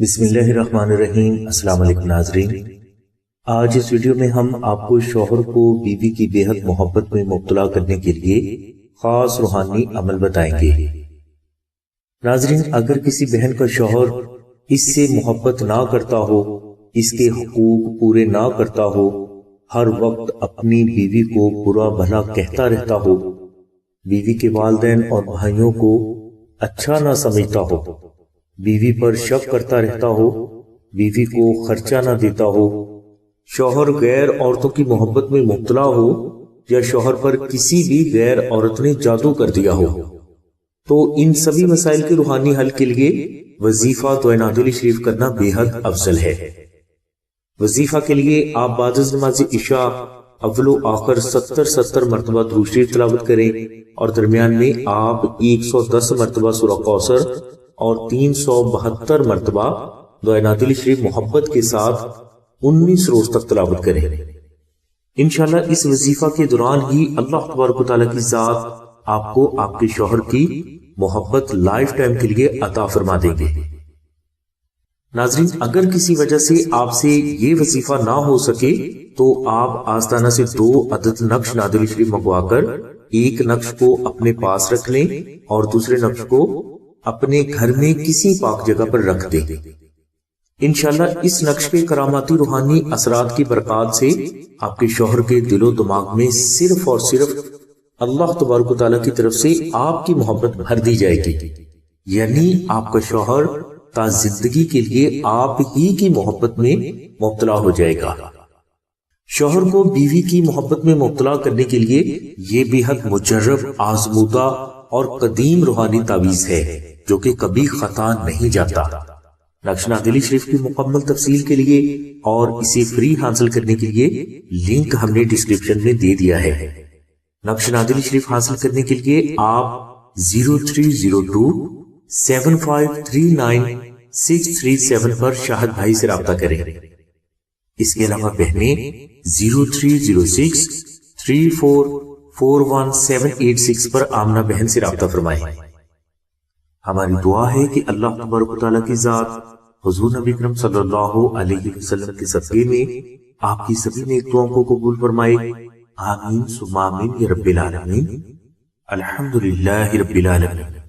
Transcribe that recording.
بسم اللہ الرحمن الرحیم۔ السلام علیکم ناظرین، آج اس ویڈیو میں ہم آپ کو شوہر کو بیوی کی بے حد محبت میں مبتلا کرنے کے لیے خاص روحانی عمل بتائیں گے۔ ناظرین، اگر کسی بہن کا شوہر اس سے محبت نہ کرتا ہو، اس کے حقوق پورے نہ کرتا ہو، ہر وقت اپنی بیوی کو برا بھلا کہتا رہتا ہو، بیوی کے والدین اور بھائیوں کو اچھا نہ سمجھتا ہو، بیوی پر شک کرتا رہتا ہو، بیوی کو خرچہ نہ دیتا ہو، شوہر غیر عورتوں کی محبت میں مبتلا ہو، یا شوہر پر کسی بھی غیر عورت نے جادو کر دیا ہو، تو ان سبھی مسائل کے روحانی حل کے لیے وظیفہ دعائے نادری شریف کرنا بے حد افضل ہے۔ وظیفہ کے لیے آپ بعد از نماز عشاء اول و آخر 70 مرتبہ درود شریف تلاوت کریں، اور درمیان میں آپ 110 مرتبہ سورہ کوثر اور 372 مرتبہ دعائے نادری شریف محبت کے ساتھ 19 روز تک تلاوت کریں۔ انشاءاللہ اس وظیفہ کے دوران ہی اللہ تبارک و تعالیٰ کی ذات آپ کو آپ کے شوہر کی محبت لائف ٹائم کے لیے عطا فرما دیں گے۔ ناظرین، اگر کسی وجہ سے آپ سے یہ وظیفہ نہ ہو سکے تو آپ آستانہ سے 2 عدد نقش نادری شریف منگوا کر ایک نقش کو اپنے پاس رکھ لیں اور دوسرے نقش کو اپنے گھر میں کسی پاک جگہ پر رکھ دیں۔ انشاءاللہ اس نقش کے کراماتی روحانی اثرات کی برکات سے آپ کے شوہر کے دل و دماغ میں صرف اور صرف اللہ تبارک و تعالیٰ کی طرف سے آپ کی محبت بھر دی جائے گی، یعنی آپ کا شوہر تا زندگی کے لیے آپ ہی کی محبت میں مبتلا ہو جائے گا۔ شوہر کو بیوی کی محبت میں مبتلا کرنے کے لیے یہ بے حد مجرب، آزمودہ اور قدیم روحانی تعویذ ہے جو کہ کبھی خطا نہیں جاتا۔ نقش نادری شریف کی مکمل تفصیل کے لیے اور اسے فری حاصل کرنے کے لیے لنک ہم نے ڈسکرپشن میں دے دیا ہے۔ نقش نادری شریف حاصل کرنے کے لیے آپ 0302 7539 637 پر شاہد بھائی سے رابطہ کریں۔ اس کے علاوہ بہنیں 0306 3441 پر آمنہ بہن سے رابطہ فرمائیں۔ ہماری دعا ہے کہ اللہ تبارک و تعالیٰ کی ذات حضور نبی کرم صلی اللہ علیہ وسلم کے صدقے میں آپ کی سبھی نیک دعاؤں کو قبول فرمائے۔ آمین ثم آمین یا رب العالمین۔ الحمدللہ رب العالمین۔